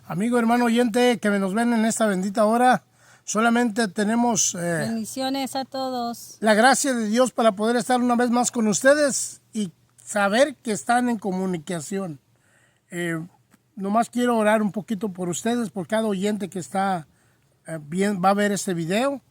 Amigo, hermano oyente, que nos ven en esta bendita hora, solamente tenemos bendiciones a todos. La gracia de Dios para poder estar una vez más con ustedes y saber que están en comunicación. Nomás quiero orar un poquito por ustedes, por cada oyente que está bien, va a ver este video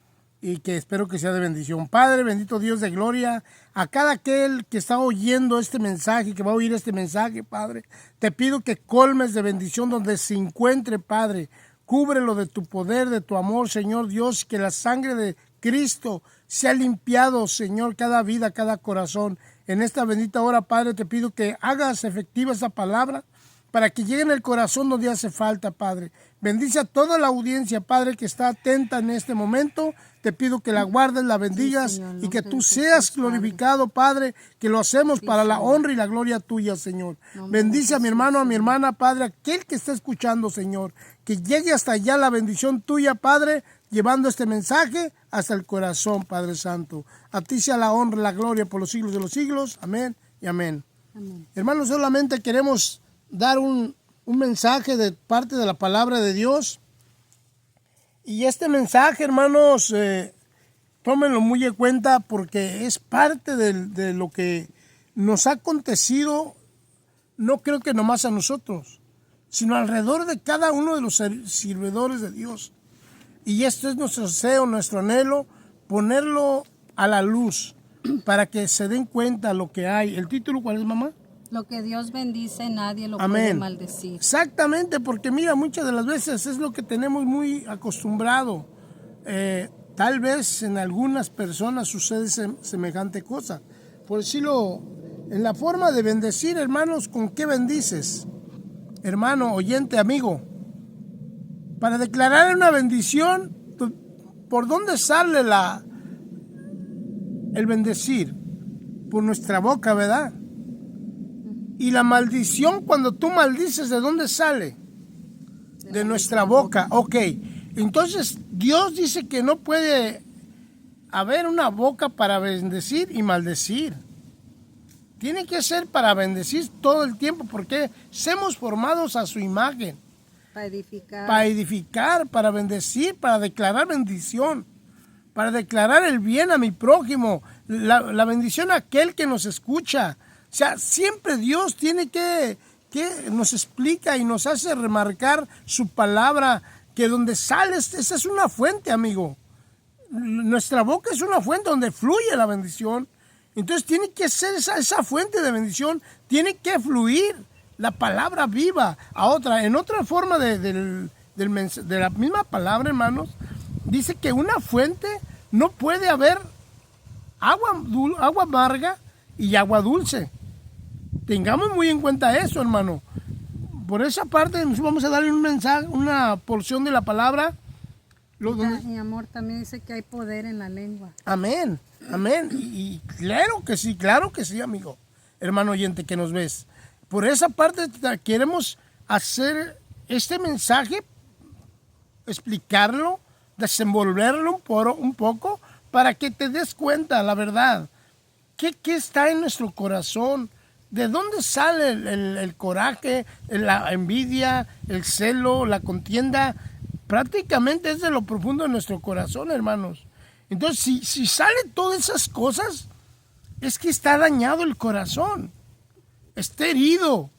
y que espero que sea de bendición. Padre, bendito Dios de gloria, a cada aquel que está oyendo este mensaje, que va a oír este mensaje, Padre, te pido que colmes de bendición donde se encuentre, Padre. Cúbrelo de tu poder, de tu amor, Señor Dios, que la sangre de Cristo sea limpiado, Señor, cada vida, cada corazón. En esta bendita hora, Padre, te pido que hagas efectiva esa palabra para que llegue en el corazón donde hace falta, Padre. Bendice a toda la audiencia, Padre, que está atenta en este momento. Te pido que la guardes, la bendigas, sí, Señor, y que tú seas glorificado, Padre, que lo hacemos sí, para Señor, la honra y la gloria tuya, Señor. Bendice a mi hermano, a mi hermana, Padre, aquel que está escuchando, Señor, que llegue hasta allá la bendición tuya, Padre, llevando este mensaje hasta el corazón, Padre Santo. A ti sea la honra y la gloria por los siglos de los siglos. Amén y amén. Amén. Hermanos, solamente queremos dar un mensaje de parte de la palabra de Dios. Y este mensaje, hermanos, tómenlo muy en cuenta porque es parte de lo que nos ha acontecido, no creo que nomás a nosotros, sino alrededor de cada uno de los servidores de Dios. Y esto es nuestro deseo, nuestro anhelo, ponerlo a la luz para que se den cuenta lo que hay. ¿El título cuál es, mamá? Lo que Dios bendice, nadie lo Amén. Puede maldecir. Exactamente, porque mira, muchas de las veces es lo que tenemos muy acostumbrado. Tal vez en algunas personas sucede semejante cosa. Por decirlo, en la forma de bendecir, hermanos, ¿con qué bendices? Hermano, oyente, amigo. Para declarar una bendición, ¿por dónde sale el bendecir? Por nuestra boca, ¿verdad? Y la maldición, cuando tú maldices, ¿de dónde sale? De nuestra boca. Ok, entonces Dios dice que no puede haber una boca para bendecir y maldecir. Tiene que ser para bendecir todo el tiempo, porque somos formados a su imagen. Para edificar. Para edificar, para bendecir, para declarar bendición, para declarar el bien a mi prójimo, la bendición a aquel que nos escucha. O sea, siempre Dios tiene que nos explica y nos hace remarcar su palabra, que donde sale, esa es una fuente, amigo. Nuestra boca es una fuente donde fluye la bendición. Entonces tiene que ser esa fuente de bendición, tiene que fluir la palabra viva a otra. En otra forma de la misma palabra, hermanos, dice que una fuente no puede haber agua amarga y agua dulce. Tengamos muy en cuenta eso, hermano. Por esa parte vamos a darle un mensaje, una porción de la palabra. Mi amor, también dice que hay poder en la lengua. Amén, amén. Y claro que sí, amigo, hermano oyente que nos ves. Por esa parte queremos hacer este mensaje, explicarlo, desenvolverlo un poco, para que te des cuenta, la verdad, qué está en nuestro corazón. ¿De dónde sale el coraje, la envidia, el celo, la contienda? Prácticamente es de lo profundo de nuestro corazón, hermanos. Entonces, si salen todas esas cosas, es que está dañado el corazón. Está herido,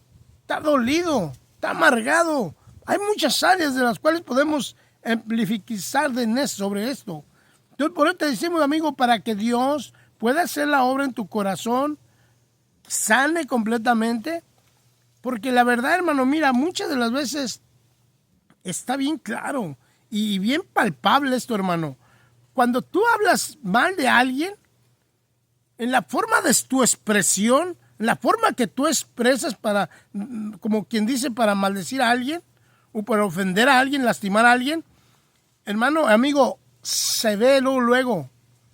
está dolido, está amargado. Hay muchas áreas de las cuales podemos amplificar sobre esto. Entonces, por eso te decimos, amigo, para que Dios pueda hacer la obra en tu corazón, sane completamente, porque la verdad, hermano, mira, muchas de las veces está bien claro y bien palpable esto, hermano. Cuando tú hablas mal de alguien, en la forma de tu expresión, en la forma que tú expresas para, como quien dice, para maldecir a alguien o para ofender a alguien, lastimar a alguien, hermano, amigo, se ve luego,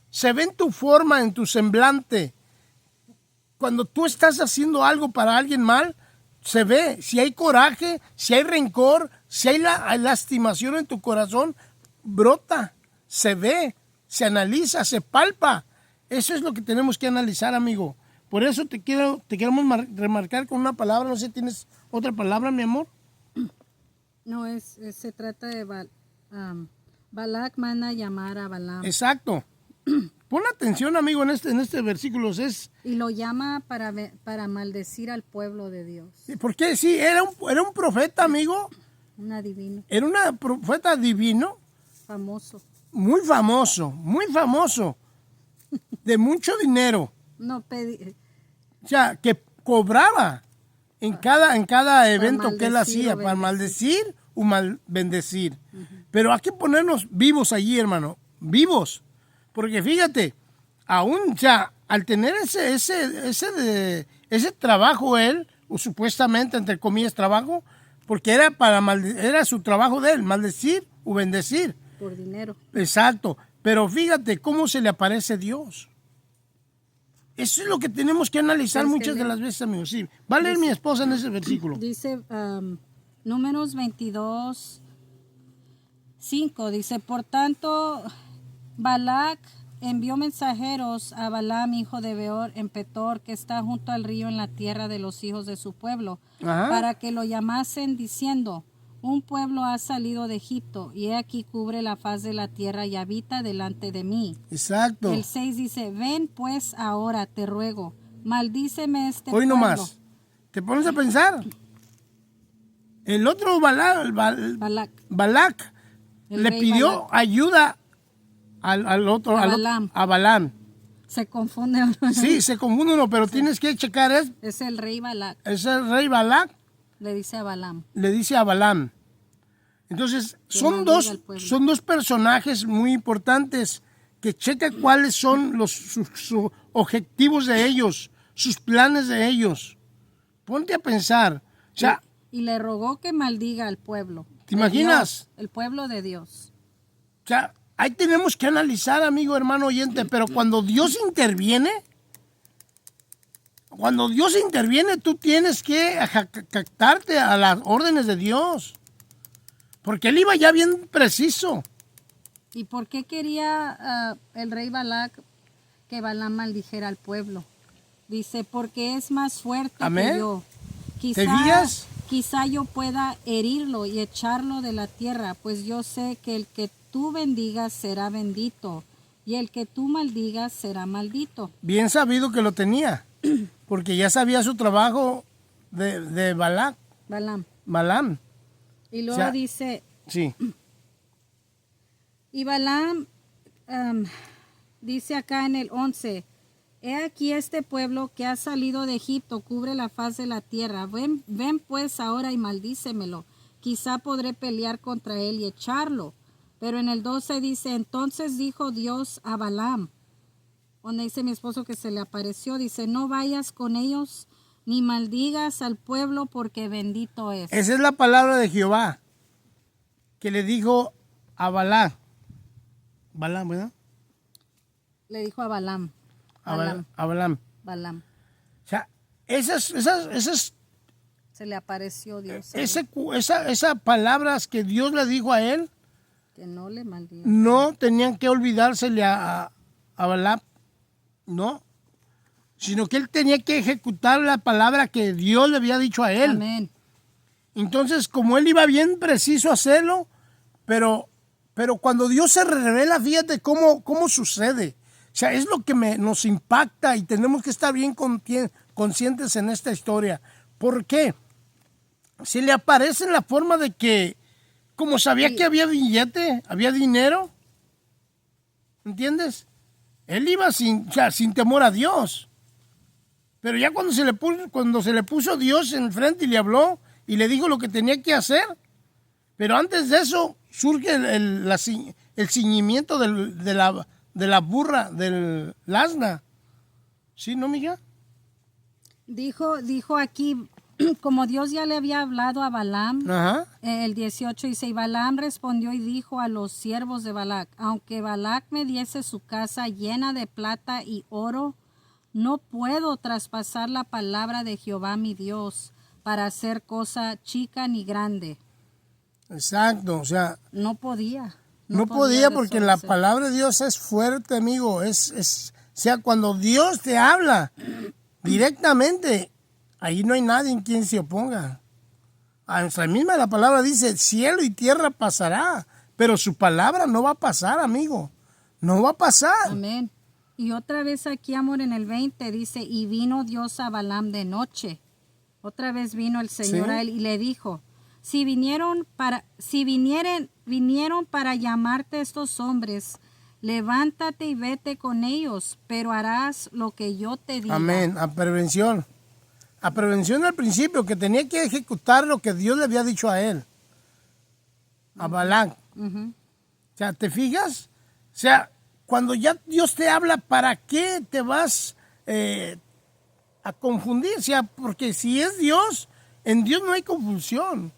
se ve en tu forma, en tu semblante. Cuando tú estás haciendo algo para alguien mal, se ve si hay coraje, si hay rencor, si hay lastimación en tu corazón, brota, se ve, se analiza, se palpa. Eso es lo que tenemos que analizar, amigo. Por eso te queremos remarcar con una palabra. No sé, ¿tienes otra palabra, mi amor? No, se trata de Balac manda a llamar a Balaam. Exacto. Pon atención, amigo, en este versículo. Y lo llama para maldecir al pueblo de Dios. ¿Por qué? Sí, era un profeta, amigo. Un adivino. Era un profeta divino. Famoso. Muy famoso, de mucho dinero. No O sea, que cobraba en cada evento que él maldecir hacía, o para maldecir o bendecir. Ujú. Pero hay que ponernos vivos allí, hermano, vivos. Porque fíjate, aún ya al tener ese trabajo él, o supuestamente, entre comillas, trabajo, porque era su trabajo de él, maldecir o bendecir. Por dinero. Exacto. Pero fíjate cómo se le aparece Dios. Eso es lo que tenemos que analizar muchas de las veces, amigos. Sí, va a leer mi esposa en ese versículo. Dice Números 22, 5. Dice, por tanto, Balac envió mensajeros a Balaam, hijo de Beor, en Petor, que está junto al río en la tierra de los hijos de su pueblo, para que lo llamasen diciendo, un pueblo ha salido de Egipto, y he aquí cubre la faz de la tierra y habita delante de mí. Exacto. El 6 dice, ven pues ahora, te ruego, maldíceme este Hoy pueblo. nomás, ¿te pones a pensar? El otro Balac le pidió ayuda al otro, a Balaam. Se confunde. Sí, se confunde uno, pero tienes que checar. Es el rey Balac. Es el rey Balac. Le dice a Balaam. Le dice a Balaam. Entonces, son dos personajes muy importantes que checa cuáles son sus objetivos de ellos, sus planes de ellos. Ponte a pensar. O sea, y le rogó que maldiga al pueblo. ¿Te imaginas? Dios, el pueblo de Dios. O sea, ahí tenemos que analizar, amigo, hermano oyente, pero cuando Dios interviene, tú tienes que captarte a las órdenes de Dios. Porque él iba ya bien preciso. ¿Y por qué quería el rey Balac que Balaam maldijera al pueblo? Dice, porque es más fuerte Amén. que yo. ¿Te fijas? Quizá yo pueda herirlo y echarlo de la tierra, pues yo sé que el que tú bendigas será bendito, y el que tú maldigas será maldito. Bien sabido que lo tenía, porque ya sabía su trabajo de Balaam. Y luego dice, sí. Y Balaam dice acá en el 11, he aquí este pueblo que ha salido de Egipto cubre la faz de la tierra. Ven pues ahora y maldícemelo. Quizá podré pelear contra él y echarlo. Pero en el 12 dice, entonces dijo Dios a Balaam, donde dice mi esposo que se le apareció, dice, no vayas con ellos ni maldigas al pueblo porque bendito es. Esa es la palabra de Jehová que le dijo a Balaam. Balaam, ¿verdad? Le dijo a Balaam. A Balaam. Balaam. O sea, esas se le apareció Dios. Esas palabras que Dios le dijo a él, que no le maldiga. No tenían que olvidársele a Balaam, no, sino que él tenía que ejecutar la palabra que Dios le había dicho a él. Amén. Entonces, como él iba bien preciso a hacerlo, pero cuando Dios se revela, fíjate cómo sucede. O sea, es lo que nos impacta y tenemos que estar bien conscientes en esta historia. ¿Por qué? Se le aparece en la forma de que, como sabía que había billete, había dinero, ¿entiendes? Él iba sin temor a Dios. Pero ya cuando se le puso Dios enfrente y le habló y le dijo lo que tenía que hacer, pero antes de eso surge el ciñimiento de la burra, del asna. ¿Sí, no, mija? Dijo aquí, como Dios ya le había hablado a Balaam, Ajá. El 18 dice, y Balaam respondió y dijo a los siervos de Balac, aunque Balac me diese su casa llena de plata y oro, no puedo traspasar la palabra de Jehová mi Dios para hacer cosa chica ni grande. Exacto, o sea. No podía. No podía porque la palabra de Dios es fuerte, amigo. O sea, cuando Dios te habla directamente, ahí no hay nadie en quien se oponga. Hasta misma la palabra dice, cielo y tierra pasará, pero su palabra no va a pasar, amigo. No va a pasar. Amén. Y otra vez aquí, amor, en el 20 dice, y vino Dios a Balaam de noche. Otra vez vino el Señor Sí. a él y le dijo, si vinieron para llamarte estos hombres, levántate y vete con ellos, pero harás lo que yo te diga. Amén. A prevención. A prevención al principio, que tenía que ejecutar lo que Dios le había dicho a él. A Balaam. Ujú. O sea, ¿te fijas? O sea, cuando ya Dios te habla, ¿para qué te vas a confundir? O sea, porque si es Dios, en Dios no hay confusión.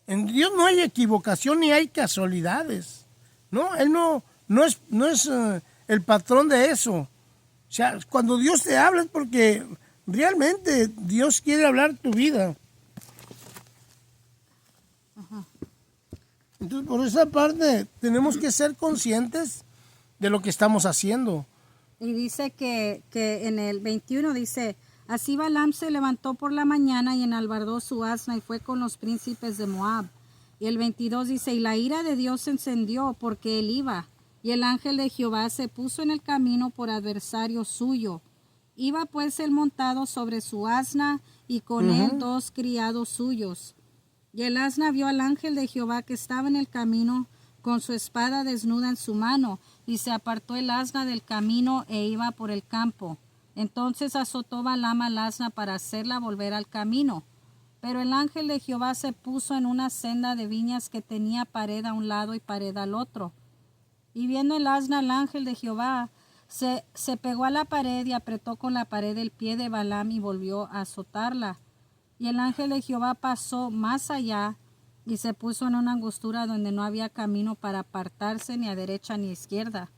En Dios no hay equivocación ni hay casualidades. No, Él no es el patrón de eso. O sea, cuando Dios te habla es porque realmente Dios quiere hablar tu vida. Entonces, por esa parte, tenemos que ser conscientes de lo que estamos haciendo. Y dice que en el 21 dice, así Balaam se levantó por la mañana y enalbardó su asna y fue con los príncipes de Moab. Y el 22 dice, y la ira de Dios se encendió porque él iba. Y el ángel de Jehová se puso en el camino por adversario suyo. Iba pues él montado sobre su asna y con él 2 criados suyos. Y el asna vio al ángel de Jehová que estaba en el camino con su espada desnuda en su mano, y se apartó el asna del camino e iba por el campo. Entonces azotó Balaam al asna para hacerla volver al camino. Pero el ángel de Jehová se puso en una senda de viñas que tenía pared a un lado y pared al otro. Y viendo el asna al ángel de Jehová, se pegó a la pared y apretó con la pared el pie de Balaam y volvió a azotarla. Y el ángel de Jehová pasó más allá y se puso en una angostura donde no había camino para apartarse ni a derecha ni a izquierda.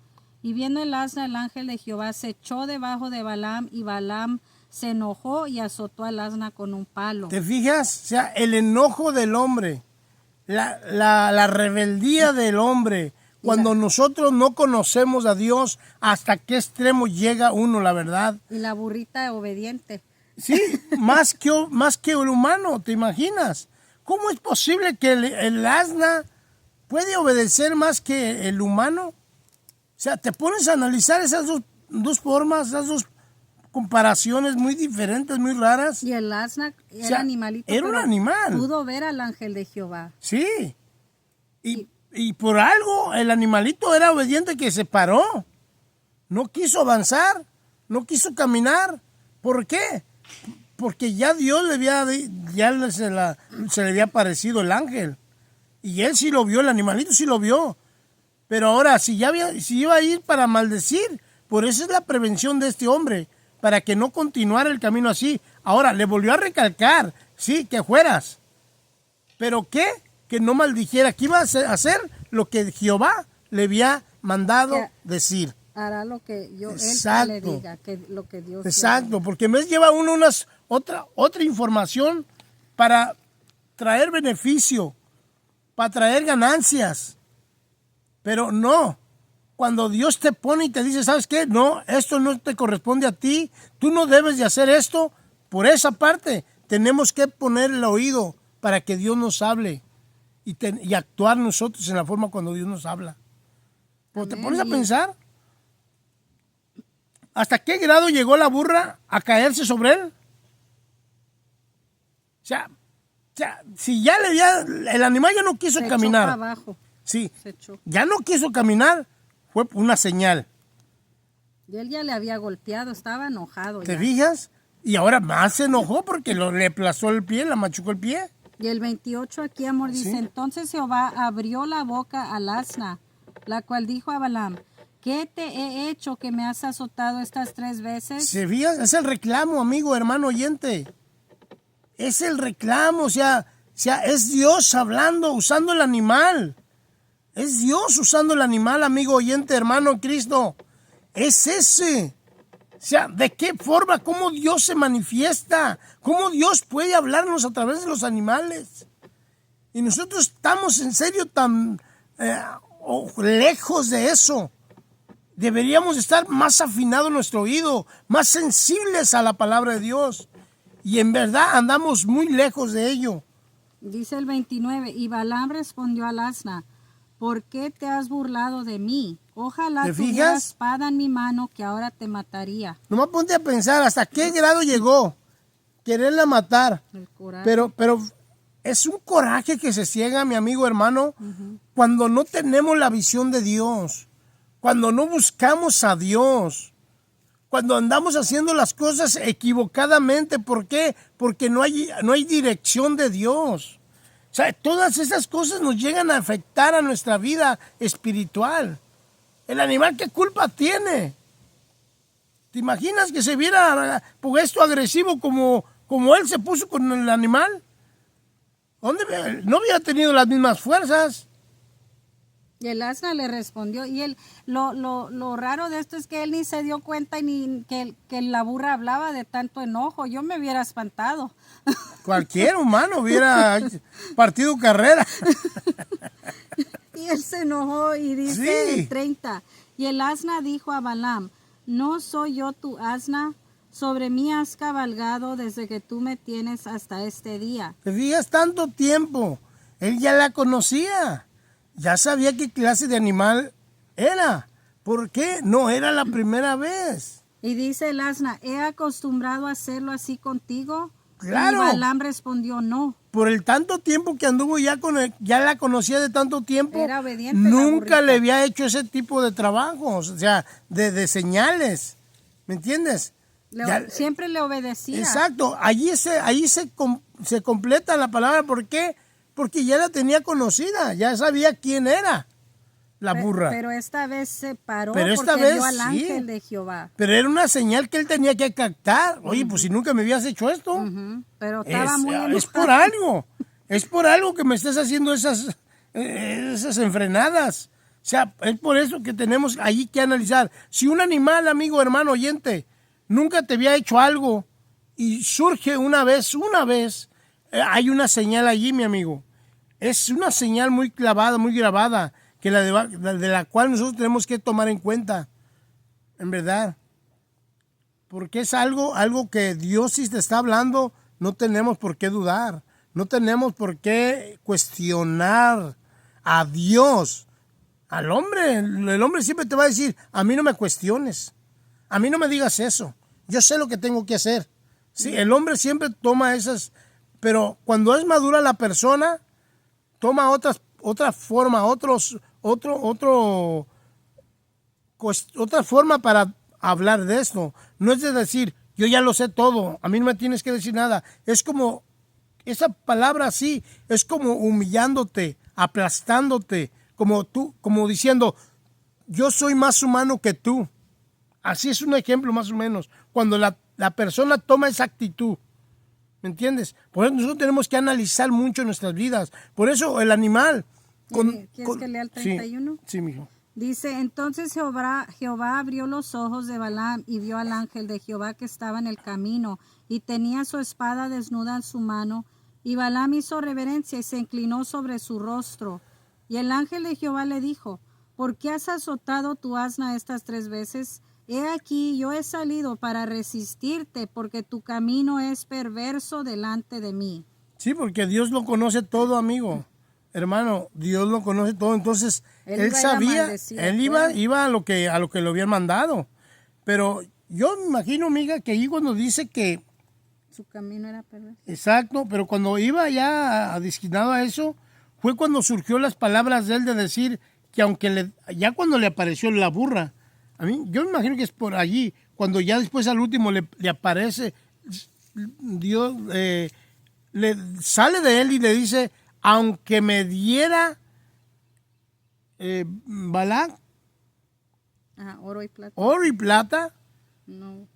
Y viendo el asna, el ángel de Jehová se echó debajo de Balaam, y Balaam se enojó y azotó al asna con un palo. ¿Te fijas? O sea, el enojo del hombre, la rebeldía del hombre, cuando nosotros no conocemos a Dios, ¿hasta qué extremo llega uno, la verdad? Y la burrita obediente. Sí, más que el humano, ¿te imaginas? ¿Cómo es posible que el asna puede obedecer más que el humano? O sea, te pones a analizar esas dos formas, esas dos comparaciones muy diferentes, muy raras. Y el asna era O sea, animalito. era un pero animal. pudo ver al ángel de Jehová. Sí. Y por algo el animalito era obediente, que se paró. No quiso avanzar, no quiso caminar. ¿Por qué? Porque ya Dios se le había aparecido el ángel. Y él sí lo vio, el animalito sí lo vio. Pero ahora, si iba a ir para maldecir, por eso es la prevención de este hombre, para que no continuara el camino así. Ahora, le volvió a recalcar, sí, que fueras. ¿Pero qué? Que no maldijera, que iba a hacer lo que Jehová le había mandado decir. Hará lo que él Exacto. le diga, que lo que Dios Exacto, porque en vez lleva uno otra información para traer beneficio, para traer ganancias. Pero no, cuando Dios te pone y te dice, ¿sabes qué? No, esto no te corresponde a ti, tú no debes de hacer esto. Por esa parte, tenemos que poner el oído para que Dios nos hable y actuar nosotros en la forma cuando Dios nos habla. Pero te pones a pensar, ¿hasta qué grado llegó la burra a caerse sobre él? O sea, si ya el animal ya no quiso se caminar. echó para abajo. Sí, Se echó. ya no quiso caminar, fue una señal. Y él ya le había golpeado, estaba enojado. ¿Te ya. fijas? Y ahora más se enojó porque le aplastó el pie, le machucó el pie. Y el 28 aquí, amor, dice, Sí. entonces Jehová abrió la boca al asna, la cual dijo a Balaam, ¿qué te he hecho que me has azotado estas 3 veces? ¿Se fijas? Es el reclamo, amigo, hermano oyente. Es el reclamo, o sea, es Dios hablando, usando el animal. Es Dios usando el animal, amigo oyente, hermano en Cristo. Es ese. O sea, ¿de qué forma? ¿Cómo Dios se manifiesta? ¿Cómo Dios puede hablarnos a través de los animales? Y nosotros estamos en serio tan lejos de eso. Deberíamos estar más afinados en nuestro oído, más sensibles a la palabra de Dios. Y en verdad andamos muy lejos de ello. Dice el 29, y Balaam respondió al asna, ¿por qué te has burlado de mí? Ojalá ¿Te tuviera fijas? espada en mi mano que ahora te mataría. Nomás ponte a pensar hasta qué grado llegó quererla matar. El coraje. Pero es un coraje que se ciega, mi amigo hermano, cuando no tenemos la visión de Dios, cuando no buscamos a Dios, cuando andamos haciendo las cosas equivocadamente. ¿Por qué? Porque no hay dirección de Dios. O sea, todas esas cosas nos llegan a afectar a nuestra vida espiritual. El animal, ¿qué culpa tiene? ¿Te imaginas que se viera por esto agresivo como él se puso con el animal? No había tenido las mismas fuerzas. Y el asna le respondió, y él, lo raro de esto es que él ni se dio cuenta ni que la burra hablaba de tanto enojo. Yo me hubiera espantado. Cualquier humano hubiera partido carrera. Y él se enojó y dice Sí. el 30, y el asna dijo a Balaam, ¿no soy yo tu asna? Sobre mí has cabalgado desde que tú me tienes hasta este día. Te fijas, tanto tiempo. Él ya la conocía. Ya sabía qué clase de animal era. ¿Por qué? No era la primera vez. Y dice el asna, ¿he acostumbrado a hacerlo así contigo? Claro. Y Balaam respondió, no. Por el tanto tiempo que anduvo ya con él, ya la conocía de tanto tiempo. Era obediente la Nunca burrita. le había hecho ese tipo de trabajos, o sea, de señales. ¿Me entiendes? Siempre le obedecía. Exacto. Ahí se completa la palabra. ¿Por qué? Porque ya la tenía conocida, ya sabía quién era la burra. Pero esta vez se paró Pero esta porque vez, vio al sí. ángel de Jehová. Pero era una señal que él tenía que captar. Oye, pues si nunca me habías hecho esto. Ujú. Pero estaba muy enojado. Es por algo. Es por algo que me estás haciendo esas enfrenadas. O sea, es por eso que tenemos allí que analizar. Si un animal, amigo, hermano, oyente, nunca te había hecho algo y surge una vez, hay una señal allí, mi amigo. Es una señal muy clavada, muy grabada, que de la cual nosotros tenemos que tomar en cuenta, en verdad. Porque es algo que Dios, si te está hablando, no tenemos por qué dudar. No tenemos por qué cuestionar a Dios. Al hombre, el hombre siempre te va a decir, a mí no me cuestiones, a mí no me digas eso, yo sé lo que tengo que hacer. Sí, el hombre siempre toma esas, pero cuando es madura la persona, toma otra forma, otra forma para hablar de esto. No es de decir, yo ya lo sé todo, a mí no me tienes que decir nada. Es como, esa palabra así, es como humillándote, aplastándote, como diciendo, yo soy más humano que tú. Así es un ejemplo más o menos. Cuando la persona toma esa actitud, ¿me entiendes? Por eso nosotros tenemos que analizar mucho nuestras vidas. Por eso el animal... ¿Quieres que lea el 31? Sí, mijo. Dice, entonces Jehová abrió los ojos de Balaam y vio al ángel de Jehová que estaba en el camino y tenía su espada desnuda en su mano. Y Balaam hizo reverencia y se inclinó sobre su rostro. Y el ángel de Jehová le dijo, ¿por qué has azotado tu asna estas 3 veces? He aquí, yo he salido para resistirte, porque tu camino es perverso delante de mí. Sí, porque Dios lo conoce todo, amigo. Hermano, Dios lo conoce todo. Entonces, él sabía, él iba a lo que lo habían mandado. Pero yo me imagino, amiga, que ahí cuando dice que... Su camino era perverso. Exacto, pero cuando iba ya destinado a eso, fue cuando surgió las palabras de él de decir que aunque ya cuando le apareció la burra, a mí, yo me imagino que es por allí, cuando ya después al último le aparece, Dios le sale de él y le dice, aunque me diera Balac, oro y plata, no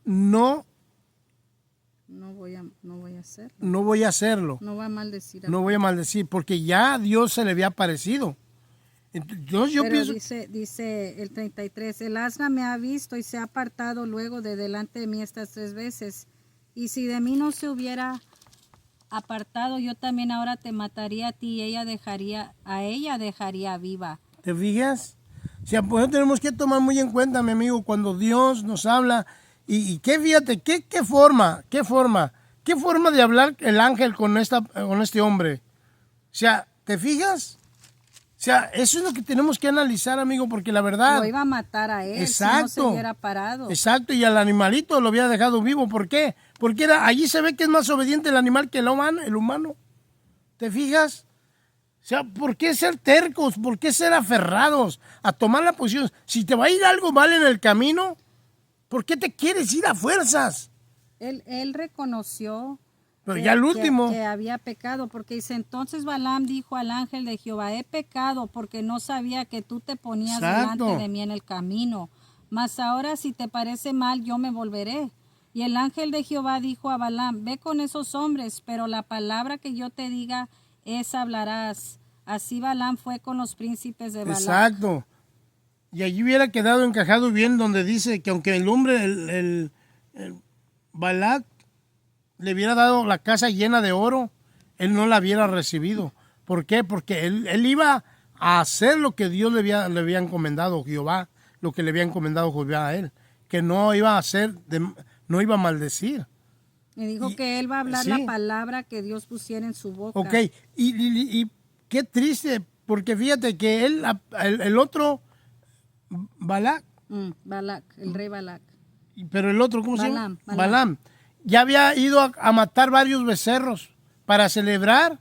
voy a hacerlo. No voy a hacerlo. No voy a maldecir. No voy a maldecir, porque ya Dios se le había aparecido. Entonces yo pienso... Dice el 33, el asna me ha visto y se ha apartado luego de delante de mí estas 3 veces. Y si de mí no se hubiera apartado, yo también ahora te mataría a ti y a ella dejaría viva. ¿Te fijas? O sea, pues tenemos que tomar muy en cuenta, mi amigo, cuando Dios nos habla. Y fíjate, ¿qué forma de hablar el ángel con este hombre? sea, ¿te fijas? O sea, eso es lo que tenemos que analizar, amigo, porque la verdad... Lo iba a matar a él. Exacto. Si no se hubiera parado. Exacto, y al animalito lo había dejado vivo. ¿Por qué? Porque allí se ve que es más obediente el animal que el humano. ¿Te fijas? O sea, ¿por qué ser tercos? ¿Por qué ser aferrados a tomar la posición? Si te va a ir algo mal en el camino, ¿por qué te quieres ir a fuerzas? Él reconoció Pero ya el último. que había pecado, porque dice, entonces Balaam dijo al ángel de Jehová, he pecado porque no sabía que tú te ponías Exacto. delante de mí en el camino. Mas ahora si te parece mal, yo me volveré. Y el ángel de Jehová dijo a Balaam, ve con esos hombres, pero la palabra que yo te diga, esa hablarás. Así Balaam fue con los príncipes de Balac. Exacto. Y allí hubiera quedado encajado bien donde dice que aunque el hombre, el Balac, le hubiera dado la casa llena de oro, él no la hubiera recibido. ¿Por qué? Porque él iba a hacer lo que Dios le había encomendado, Jehová, lo que le había encomendado Jehová a él, que no iba a hacer, no iba a maldecir. Me dijo que él va a hablar sí. la palabra que Dios pusiera en su boca. Ok, y qué triste, porque fíjate que el otro, Balac, Balac, el rey Balac. pero el otro, ¿cómo se llama? Balaam. Balaam. Ya había ido a matar varios becerros para celebrar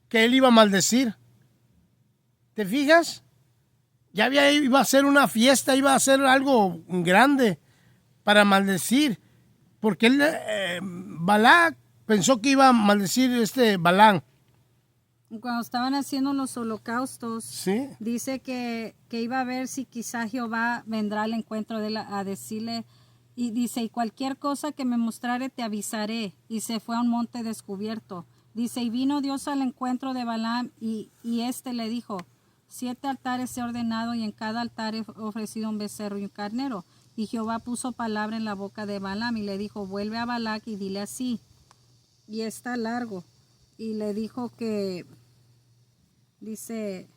que él iba a maldecir. ¿Te fijas? Ya iba a hacer una fiesta, iba a hacer algo grande para maldecir. Porque Balac pensó que iba a maldecir Balaam. Cuando estaban haciendo los holocaustos, Sí. dice que iba a ver si quizá Jehová vendrá al encuentro de él a decirle, y dice, y cualquier cosa que me mostrare te avisaré. Y se fue a un monte descubierto. Dice, y vino Dios al encuentro de Balaam, y le dijo, 7 altares he ordenado, y en cada altar he ofrecido un becerro y un carnero. Y Jehová puso palabra en la boca de Balaam, y le dijo, vuelve a Balac y dile así. Y está largo. Y le dijo que, dice,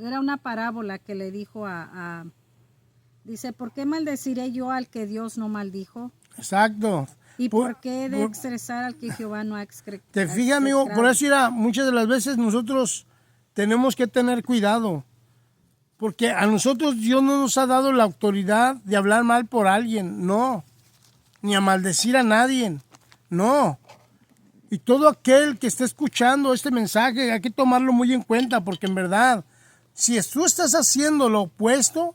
era una parábola que le dijo dice, ¿por qué maldeciré yo al que Dios no maldijo? Exacto. ¿Y por qué he de expresar al que Jehová no ha expresado? Te fijas, amigo, por eso muchas de las veces nosotros tenemos que tener cuidado. Porque a nosotros Dios no nos ha dado la autoridad de hablar mal por alguien, no. Ni a maldecir a nadie, no. Y todo aquel que esté escuchando este mensaje hay que tomarlo muy en cuenta, porque en verdad, si tú estás haciendo lo opuesto,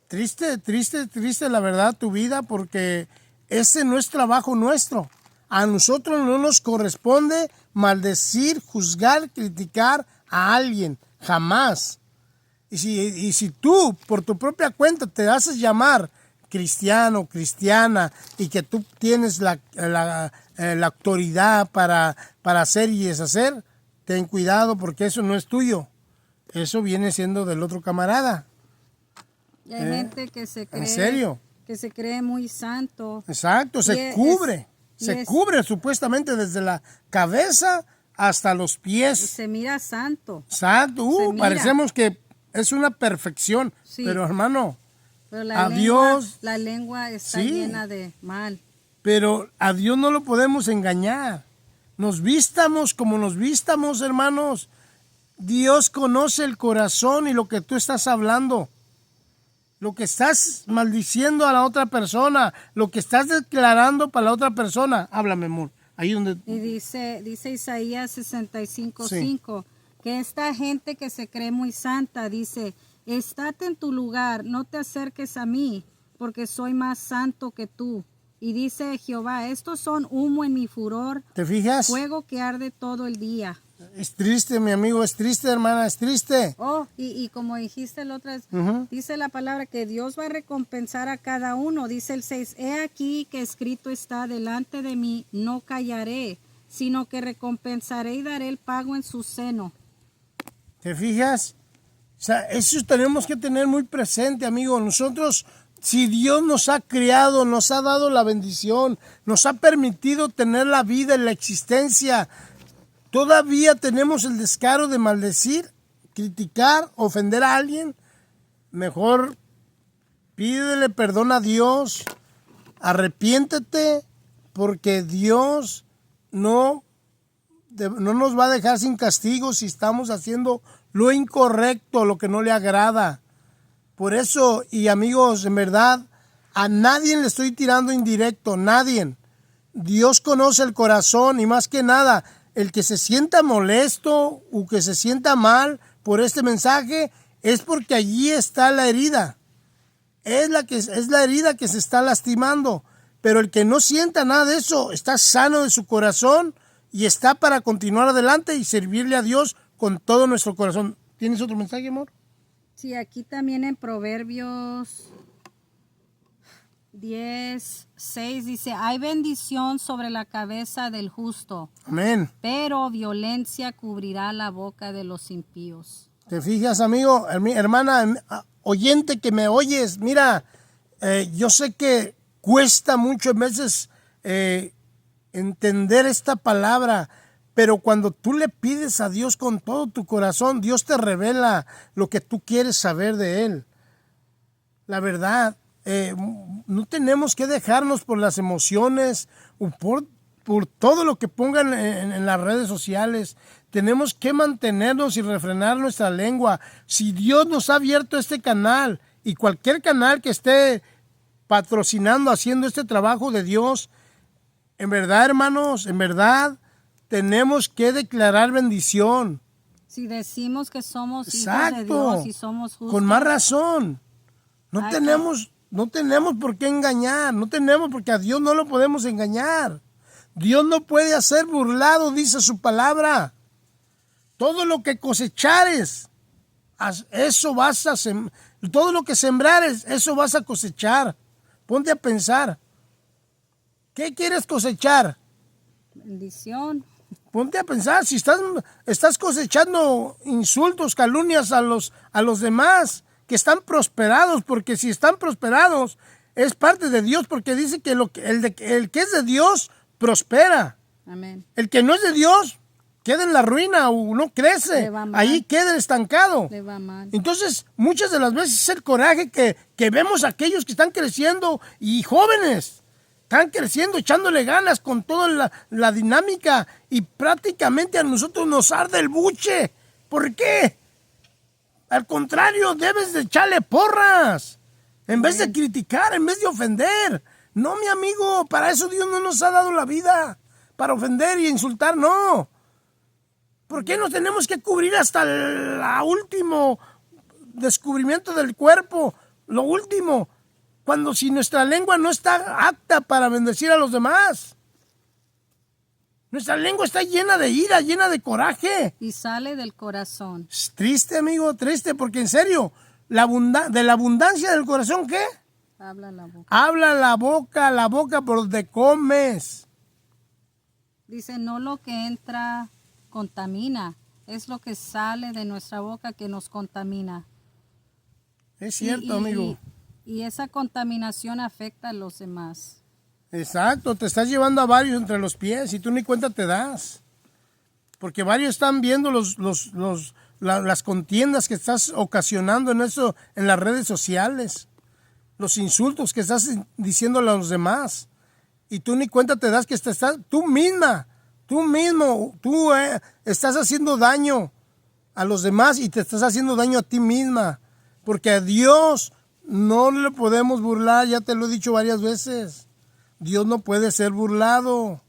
triste la verdad tu vida, porque ese no es trabajo nuestro. A nosotros no nos corresponde maldecir, juzgar, criticar a alguien, jamás. Y si tú por tu propia cuenta te haces llamar cristiano, cristiana, y que tú tienes la autoridad para hacer y deshacer, ten cuidado, porque eso no es tuyo. Eso viene siendo del otro camarada. Y hay gente que se cree, ¿en serio? Que se cree muy santo. Exacto, se cubre supuestamente desde la cabeza hasta los pies. Se mira santo. Exacto, parecemos que es una perfección, sí. Pero hermano, pero la lengua está llena de mal. Pero a Dios no lo podemos engañar. Nos vistamos como nos vistamos, hermanos. Dios conoce el corazón y lo que tú estás hablando. Lo que estás maldiciendo a la otra persona. Lo que estás declarando para la otra persona. Háblame, amor. Ahí donde... Y dice Isaías 65:5, que esta gente que se cree muy santa, dice, estate en tu lugar, no te acerques a mí, porque soy más santo que tú. Y dice Jehová, estos son humo en mi furor. ¿Te fijas? Fuego que arde todo el día. Es triste, mi amigo, es triste, hermana, es triste. Oh, y como dijiste la otra vez, dice la palabra que Dios va a recompensar a cada uno. Dice el 6, he aquí que escrito está delante de mí, no callaré, sino que recompensaré y daré el pago en su seno. ¿Te fijas? O sea, eso tenemos que tener muy presente, amigo. Nosotros, si Dios nos ha creado, nos ha dado la bendición, nos ha permitido tener la vida y la existencia, todavía tenemos el descaro de maldecir, criticar, ofender a alguien. Mejor pídele perdón a Dios, arrepiéntete, porque Dios no nos va a dejar sin castigo si estamos haciendo lo incorrecto, lo que no le agrada. Por eso, y amigos, en verdad, a nadie le estoy tirando indirecto, nadie. Dios conoce el corazón, y más que nada, el que se sienta molesto o que se sienta mal por este mensaje es porque allí está la herida. Es la herida que se está lastimando. Pero el que no sienta nada de eso está sano de su corazón y está para continuar adelante y servirle a Dios con todo nuestro corazón. ¿Tienes otro mensaje, amor? Sí, aquí también en Proverbios 10:6 dice, hay bendición sobre la cabeza del justo. Amén. Pero violencia cubrirá la boca de los impíos. ¿Te fijas, amigo, hermana, oyente que me oyes? Mira, yo sé que cuesta mucho en veces entender esta palabra, pero cuando tú le pides a Dios con todo tu corazón, Dios te revela lo que tú quieres saber de Él. La verdad, no tenemos que dejarnos por las emociones o por todo lo que pongan en las redes sociales. Tenemos que mantenernos y refrenar nuestra lengua. Si Dios nos ha abierto este canal y cualquier canal que esté patrocinando, haciendo este trabajo de Dios, en verdad, hermanos, en verdad, tenemos que declarar bendición. Si decimos que somos Exacto. hijos de Dios y somos justos. Con más razón. No tenemos por qué engañar, no tenemos, porque a Dios no lo podemos engañar. Dios no puede hacer burlado, dice su palabra. Todo lo que cosechares, eso vas a todo lo que sembrares, eso vas a cosechar. Ponte a pensar. ¿Qué quieres cosechar? Bendición. Ponte a pensar, si estás cosechando insultos, calumnias a los demás que están prosperados, porque si están prosperados es parte de Dios, porque dice que el que es de Dios prospera. Amén. El que no es de Dios queda en la ruina o no crece, ahí queda estancado. Le va mal. Entonces, muchas de las veces es el coraje que vemos a aquellos que están creciendo y jóvenes. Están creciendo, echándole ganas con toda la dinámica y prácticamente a nosotros nos arde el buche. ¿Por qué? Al contrario, debes de echarle porras. En vez de criticar, en vez de ofender. No, mi amigo, para eso Dios no nos ha dado la vida. Para ofender y insultar, no. ¿Por qué nos tenemos que cubrir hasta el último descubrimiento del cuerpo? Lo último. Cuando si nuestra lengua no está apta para bendecir a los demás. Nuestra lengua está llena de ira, llena de coraje. Y sale del corazón. Es triste, amigo, triste, porque en serio, de la abundancia del corazón, ¿qué? Habla la boca. Habla la boca por donde comes. Dice, no lo que entra contamina, es lo que sale de nuestra boca que nos contamina. Es cierto, amigo. Y esa contaminación afecta a los demás. Exacto, te estás llevando a varios entre los pies y tú ni cuenta te das. Porque varios están viendo las contiendas que estás ocasionando en las redes sociales. Los insultos que estás diciendo a los demás. Y tú ni cuenta te das que tú mismo, estás haciendo daño a los demás y te estás haciendo daño a ti misma. Porque a Dios no le podemos burlar, ya te lo he dicho varias veces. Dios no puede ser burlado.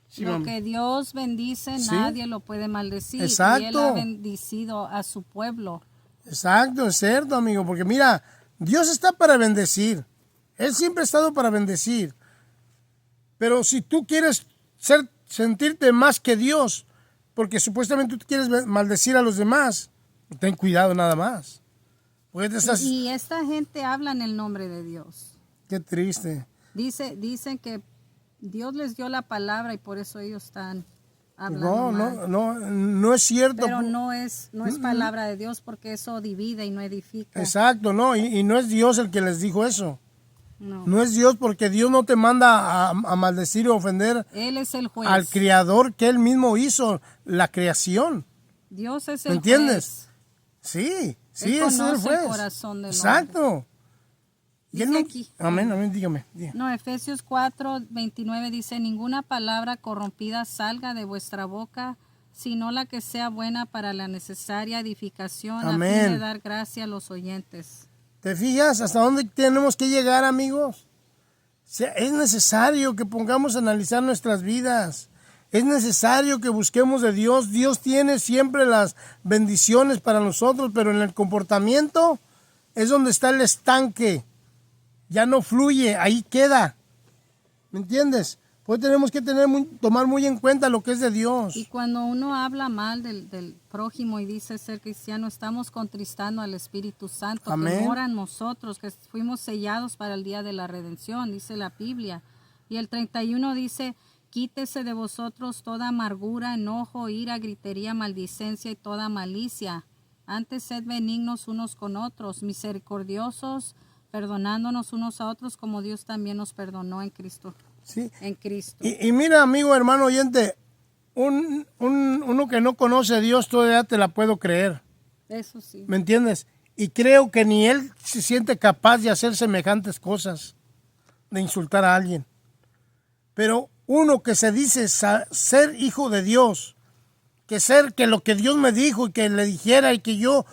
Sí, lo que Dios bendice, ¿sí? Nadie lo puede maldecir. Exacto. Y Él ha bendecido a su pueblo. Exacto, es cierto, amigo. Porque mira, Dios está para bendecir. Él siempre ha estado para bendecir. Pero si tú quieres sentirte más que Dios, porque supuestamente tú quieres maldecir a los demás, ten cuidado nada más. Y esta gente habla en el nombre de Dios. Qué triste. Dicen que Dios les dio la palabra y por eso ellos están hablando mal. No es cierto. Pero no es palabra de Dios, porque eso divide y no edifica. Exacto, no, y no es Dios el que les dijo eso. No es Dios, porque Dios no te manda a maldecir o ofender. Él es el juez. Al Creador que Él mismo hizo la creación. Dios es el ¿Me entiendes? juez. Sí, Él es el juez. el corazón del Exacto. hombre. Y él Dice no, aquí. amén, amén, dígame. No, Efesios 4:29 dice, ninguna palabra corrompida salga de vuestra boca, sino la que sea buena para la necesaria edificación, a fin Amén. de dar gracia a los oyentes. ¿Te fijas hasta dónde tenemos que llegar, amigos? O sea, es necesario que pongamos a analizar nuestras vidas. Es necesario que busquemos de Dios. Dios tiene siempre las bendiciones para nosotros, pero en el comportamiento es donde está el estanque. Ya no fluye, ahí queda. ¿Me entiendes? Pues tenemos que tomar muy en cuenta lo que es de Dios. Y cuando uno habla mal del prójimo y dice ser cristiano, estamos contristando al Espíritu Santo, Amén. que mora en nosotros, que fuimos sellados para el día de la redención, dice la Biblia. Y el 31 dice, quítese de vosotros toda amargura, enojo, ira, gritería, maldicencia y toda malicia. Antes sed benignos unos con otros, misericordiosos, perdonándonos unos a otros como Dios también nos perdonó en Cristo. ¿Sí? En Cristo. Y mira, amigo, hermano oyente, uno que no conoce a Dios todavía te la puedo creer. Eso sí. ¿Me entiendes? Y creo que ni él se siente capaz de hacer semejantes cosas, de insultar a alguien. Pero uno que se dice ser hijo de Dios, que lo que Dios me dijo y que le dijera y que yo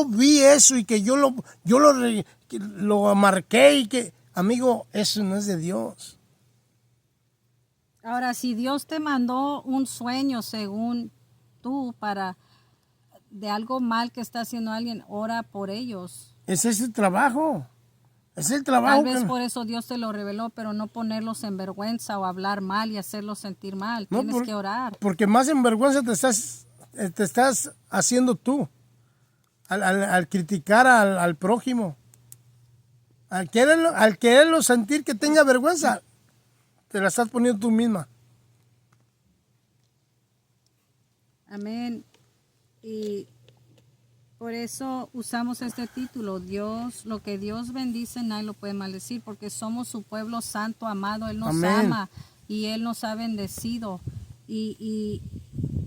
vi eso y que yo lo marqué y que, amigo, eso no es de Dios. Ahora, si Dios te mandó un sueño según tú de algo mal que está haciendo alguien, ora por ellos. Ese es el trabajo. Es el trabajo. Tal vez por eso Dios te lo reveló, pero no ponerlos en vergüenza o hablar mal y hacerlos sentir mal. No, Tienes que orar. Porque más en vergüenza te estás haciendo tú al criticar al prójimo. Al quererlo sentir que tenga vergüenza, te la estás poniendo tú misma. Amén. Y por eso usamos este título, Dios, lo que Dios bendice nadie lo puede maldecir, porque somos su pueblo santo, amado, Él nos Amén. ama y Él nos ha bendecido. Y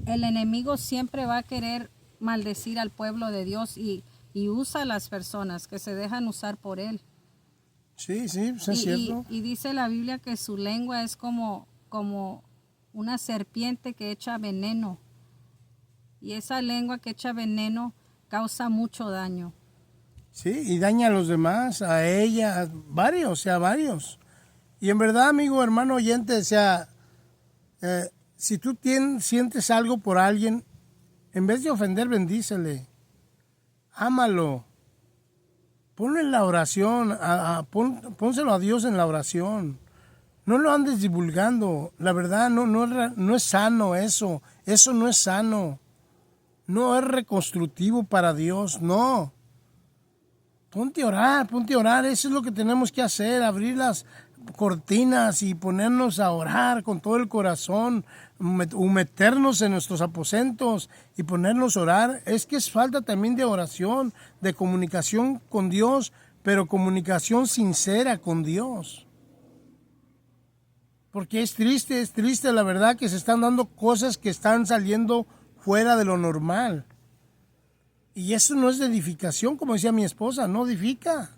el enemigo siempre va a querer maldecir al pueblo de Dios y usa a las personas que se dejan usar por Él. Sí, eso es cierto. Y dice la Biblia que su lengua es como una serpiente que echa veneno. Y esa lengua que echa veneno causa mucho daño. Sí, y daña a los demás, a ella, a varios. Y en verdad, amigo, hermano oyente, o sea, si tú sientes algo por alguien, en vez de ofender, bendícele. Ámalo. Ponlo en la oración, pónselo a Dios en la oración. No lo andes divulgando. La verdad, no es sano eso. Eso no es sano. No es reconstructivo para Dios, no. Ponte a orar. Eso es lo que tenemos que hacer, abrir las cortinas y ponernos a orar con todo el corazón, meternos en nuestros aposentos y ponernos a orar. Es que es falta también de oración, de comunicación con Dios, pero comunicación sincera con Dios. Porque es triste la verdad que se están dando cosas que están saliendo fuera de lo normal. Y eso no es de edificación, como decía mi esposa, no edifica.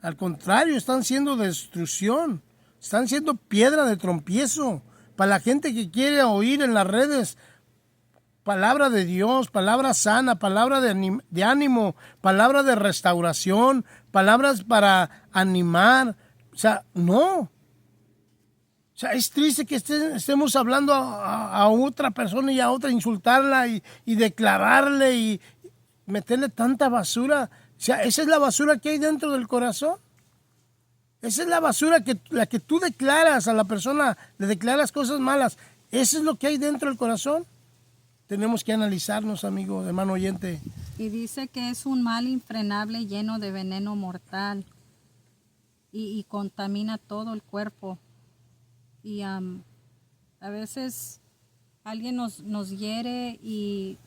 Al contrario, están siendo destrucción, están siendo piedra de tropiezo para la gente que quiere oír en las redes palabra de Dios, palabra sana, palabra de ánimo, palabra de restauración, palabras para animar. O sea, no. O sea, es triste que estemos hablando a otra persona y a otra, insultarla y declararle y meterle tanta basura. O sea, esa es la basura que hay dentro del corazón. Esa es la basura la que tú declaras a la persona, le declaras cosas malas. Eso es lo que hay dentro del corazón. Tenemos que analizarnos, amigo, hermano oyente. Y dice que es un mal infrenable lleno de veneno mortal y contamina todo el cuerpo. Y a veces alguien nos hiere y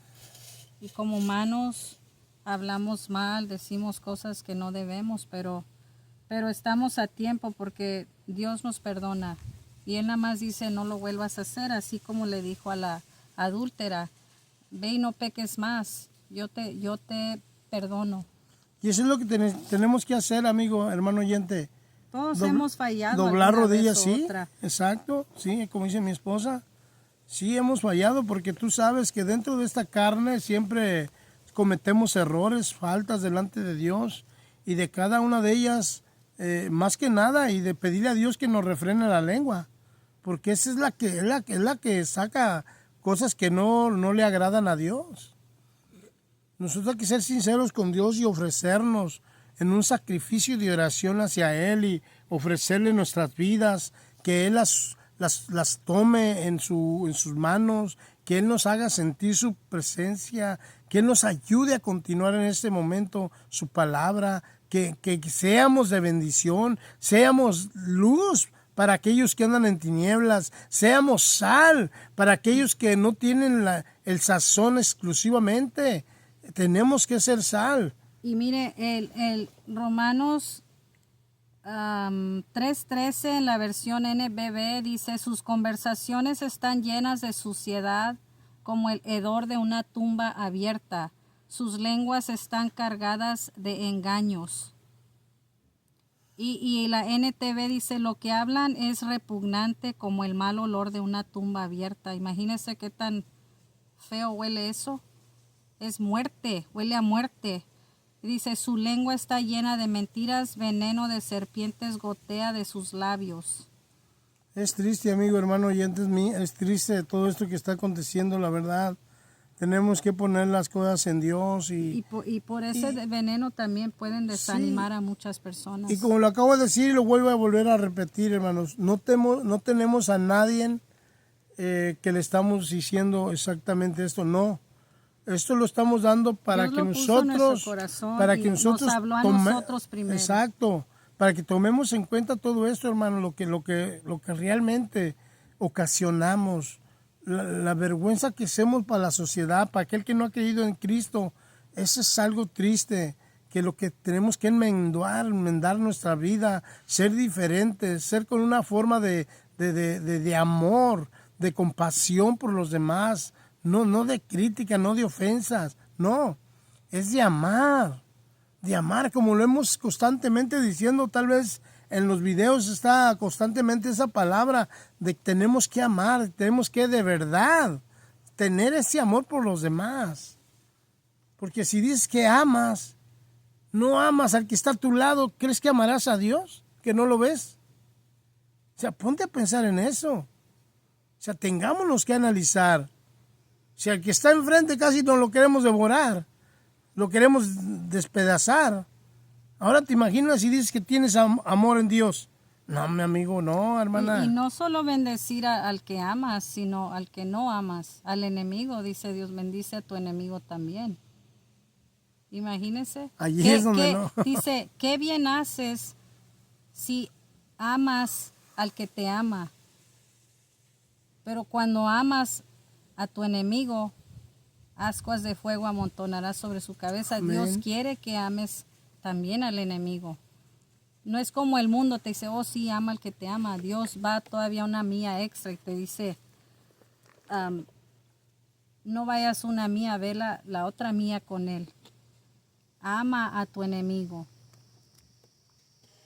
como humanos hablamos mal, decimos cosas que no debemos, pero estamos a tiempo porque Dios nos perdona. Y Él nada más dice, no lo vuelvas a hacer, así como le dijo a la adúltera, ve y no peques más, yo te perdono. Y eso es lo que tenemos que hacer, amigo, hermano oyente. Todos hemos fallado. Doblar alguna vez rodillas, o sí, otra. exacto, sí, como dice mi esposa. Sí, hemos fallado porque tú sabes que dentro de esta carne siempre cometemos errores, faltas delante de Dios y de cada una de ellas, más que nada, y de pedirle a Dios que nos refrene la lengua, porque esa es la que saca cosas que no le agradan a Dios. Nosotros hay que ser sinceros con Dios y ofrecernos en un sacrificio de oración hacia Él y ofrecerle nuestras vidas, que Él las tome en sus manos, que Él nos haga sentir su presencia, que Él nos ayude a continuar en este momento su palabra, que seamos de bendición, seamos luz para aquellos que andan en tinieblas, seamos sal para aquellos que no tienen el sazón exclusivamente. Tenemos que ser sal. Y mire, el Romanos 3:13 en la versión NBB dice, sus conversaciones están llenas de suciedad como el hedor de una tumba abierta. Sus lenguas están cargadas de engaños. Y la NTV dice, lo que hablan es repugnante como el mal olor de una tumba abierta. Imagínese qué tan feo huele eso. Es muerte, huele a muerte. Dice, su lengua está llena de mentiras, veneno de serpientes gotea de sus labios. Es triste, amigo, hermano oyente, es triste todo esto que está aconteciendo, la verdad. Tenemos que poner las cosas en Dios. Y por ese veneno también pueden desanimar a muchas personas. Y como lo acabo de decir y lo vuelvo a volver a repetir, hermanos, no tenemos a nadie que le estamos diciendo exactamente esto, no. Esto lo estamos dando para Dios que lo puso en nuestro nosotros, corazón para y que nosotros nos habló a nosotros primero. Exacto, para que tomemos en cuenta todo esto, hermano, lo que realmente ocasionamos, la vergüenza que hacemos para la sociedad, para aquel que no ha creído en Cristo. Eso es algo triste, que lo que tenemos que enmendar nuestra vida, ser diferentes, ser con una forma de amor, de compasión por los demás. No de crítica, no de ofensas, no, es de amar, como lo hemos constantemente diciendo, tal vez en los videos está constantemente esa palabra de que tenemos que amar, tenemos que de verdad tener ese amor por los demás, porque si dices que amas, no amas al que está a tu lado, ¿crees que amarás a Dios, que no lo ves? O sea, ponte a pensar en eso, o sea, tengámonos que analizar. Si al que está enfrente casi no lo queremos devorar, lo queremos despedazar. Ahora te imaginas si dices que tienes amor en Dios. No, mi amigo, no, hermana. Y no solo bendecir al que amas, sino al que no amas, al enemigo. Dice Dios, bendice a tu enemigo también. Imagínese. Allí es donde no. Dice, qué bien haces si amas al que te ama. Pero cuando amas a tu enemigo, ascuas de fuego amontonarás sobre su cabeza. Amén. Dios quiere que ames también al enemigo. No es como el mundo te dice, oh sí, ama al que te ama. Dios va todavía una mía extra y te dice, no vayas una mía, ve la otra mía con él. Ama a tu enemigo.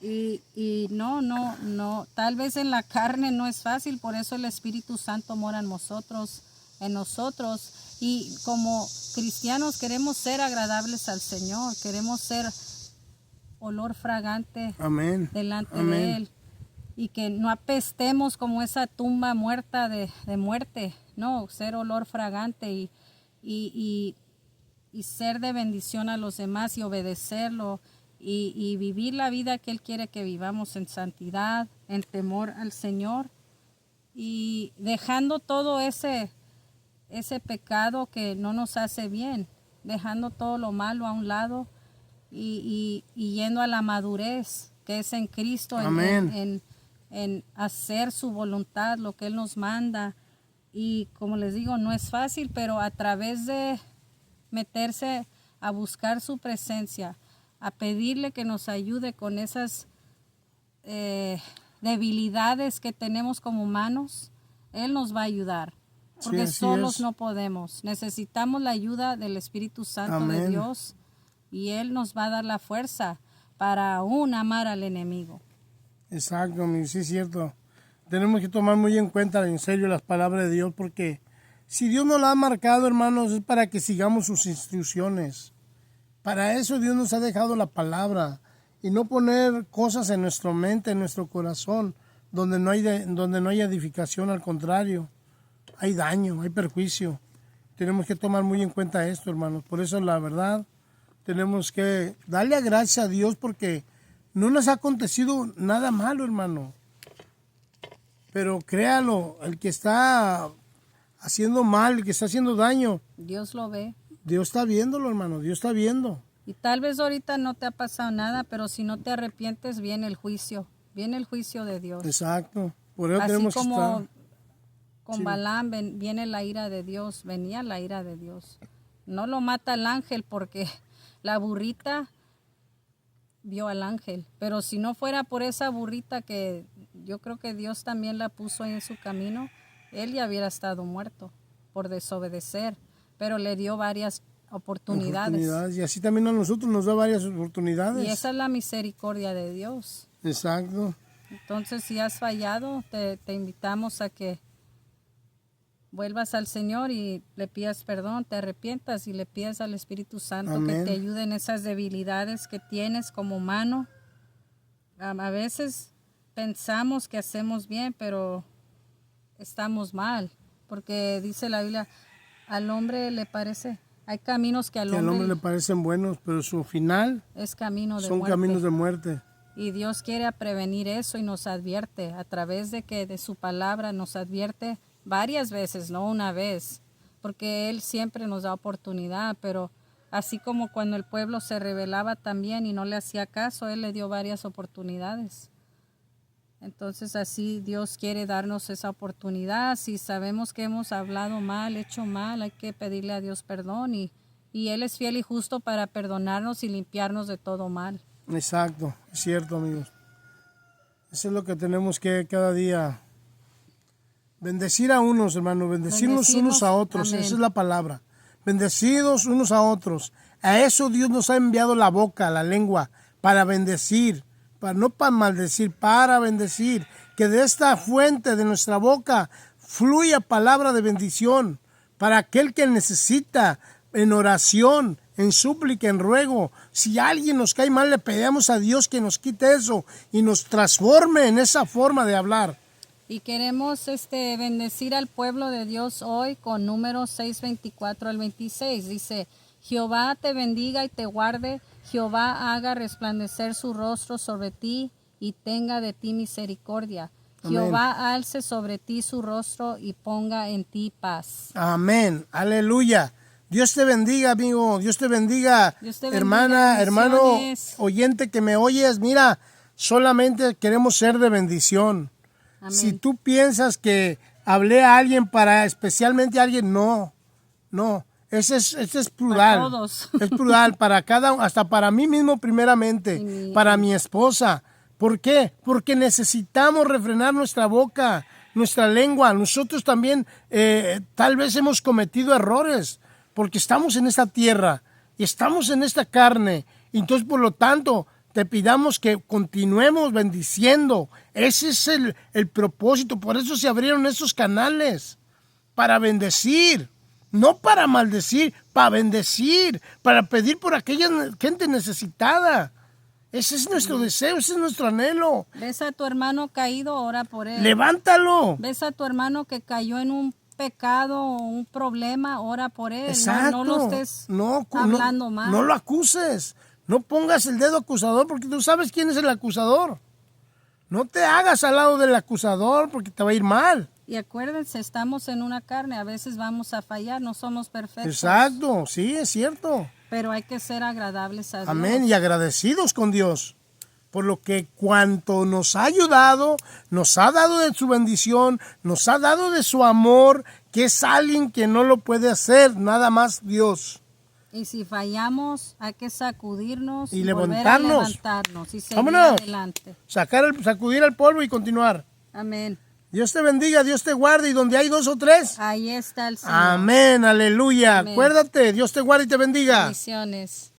Y no, tal vez en la carne no es fácil, por eso el Espíritu Santo mora en nosotros, y como cristianos queremos ser agradables al Señor, queremos ser olor fragante. Amén. Delante Amén. De Él, y que no apestemos como esa tumba muerta de muerte, no, ser olor fragante y ser de bendición a los demás y obedecerlo y vivir la vida que Él quiere que vivamos en santidad, en temor al Señor y dejando todo ese pecado que no nos hace bien, dejando todo lo malo a un lado y yendo a la madurez que es en Cristo, en hacer su voluntad, lo que Él nos manda. Y como les digo, no es fácil, pero a través de meterse a buscar su presencia, a pedirle que nos ayude con esas debilidades que tenemos como humanos, Él nos va a ayudar. Porque solos no podemos. Necesitamos la ayuda del Espíritu Santo Amén. De Dios y Él nos va a dar la fuerza para aún amar al enemigo. Exacto, sí es cierto. Tenemos que tomar muy en cuenta, en serio, las palabras de Dios, porque si Dios nos la ha marcado, hermanos, es para que sigamos sus instrucciones. Para eso Dios nos ha dejado la palabra, y no poner cosas en nuestra mente, en nuestro corazón, donde no hay edificación, al contrario, hay daño, hay perjuicio. Tenemos que tomar muy en cuenta esto, hermanos. Por eso, la verdad, tenemos que darle gracias a Dios, porque no nos ha acontecido nada malo, hermano. Pero créalo, el que está haciendo mal, el que está haciendo daño, Dios lo ve. Dios está viéndolo, hermano, Dios está viendo. Y tal vez ahorita no te ha pasado nada, pero si no te arrepientes, viene el juicio de Dios. Exacto, por eso Así tenemos que como estar. con Sí. Balaam viene la ira de Dios, venía la ira de Dios. No lo mata el ángel porque la burrita vio al ángel, pero si no fuera por esa burrita que yo creo que Dios también la puso ahí en su camino, él ya hubiera estado muerto por desobedecer, pero le dio varias oportunidades. Y así también a nosotros nos da varias oportunidades. Y esa es la misericordia de Dios. Exacto. Entonces, si has fallado, te invitamos a que vuelvas al Señor y le pidas perdón, te arrepientas y le pidas al Espíritu Santo Amén. que te ayude en esas debilidades que tienes como humano. A veces pensamos que hacemos bien, pero estamos mal, porque dice la Biblia, al hombre le parece, hay caminos que al Que al hombre hombre le parecen buenos, pero su final es camino de son muerte. caminos de muerte. Y Dios quiere prevenir eso y nos advierte a través de su palabra nos advierte varias veces, no una vez, porque Él siempre nos da oportunidad, pero así como cuando el pueblo se rebelaba también y no le hacía caso, Él le dio varias oportunidades. Entonces así Dios quiere darnos esa oportunidad. Si sabemos que hemos hablado mal, hecho mal, hay que pedirle a Dios perdón y Él es fiel y justo para perdonarnos y limpiarnos de todo mal. Exacto, es cierto, amigos. Eso es lo que tenemos que cada día bendecir a unos, hermanos, bendecirnos unos a otros. Amén. Esa es la palabra. Bendecidos unos a otros. A eso Dios nos ha enviado la boca, la lengua, para bendecir, no para maldecir, para bendecir. Que de esta fuente de nuestra boca fluya palabra de bendición para aquel que necesita, en oración, en súplica, en ruego. Si alguien nos cae mal, le pedimos a Dios que nos quite eso y nos transforme en esa forma de hablar. Y queremos bendecir al pueblo de Dios hoy con Números 6:24 al 26. Dice, Jehová te bendiga y te guarde, Jehová haga resplandecer su rostro sobre ti y tenga de ti misericordia. Amén. Jehová alce sobre ti su rostro y ponga en ti paz. Amén, aleluya. Dios te bendiga, amigo. Dios te bendiga, Dios te bendiga, hermana, hermano, bendiciones. oyente que me oyes. Mira, solamente queremos ser de bendición. Amén. Si tú piensas que hablé a alguien especialmente a alguien, no. Ese es plural. Para todos. Es plural para hasta para mí mismo primeramente, para mi esposa. ¿Por qué? Porque necesitamos refrenar nuestra boca, nuestra lengua. Nosotros también tal vez hemos cometido errores, porque estamos en esta tierra y estamos en esta carne. Entonces, por lo tanto, te pidamos que continuemos bendiciendo. Ese es el propósito. Por eso se abrieron estos canales, para bendecir. No para maldecir, para bendecir, para pedir por aquella gente necesitada. Ese es nuestro deseo, ese es nuestro anhelo. ¿Ves a tu hermano caído? Ora por él. Levántalo. ¿Ves a tu hermano que cayó en un pecado o un problema? Ora por él. Exacto. No lo estés hablando mal. No lo acuses. No pongas el dedo acusador, porque tú sabes quién es el acusador. No te hagas al lado del acusador, porque te va a ir mal. Y acuérdense, estamos en una carne, a veces vamos a fallar, no somos perfectos. Exacto, sí, es cierto. Pero hay que ser agradables a Dios. Amén, y agradecidos con Dios. Por lo que cuanto nos ha ayudado, nos ha dado de su bendición, nos ha dado de su amor, que es alguien que no lo puede hacer, nada más Dios. Y si fallamos, hay que sacudirnos Y volver a levantarnos. levantarnos y seguir Vámonos. adelante. Sacudir el polvo y continuar. Amén. Dios te bendiga, Dios te guarde, y donde hay 2 o 3. Ahí está el Señor. Amén, aleluya. Amén. Acuérdate, Dios te guarde y te bendiga. Bendiciones.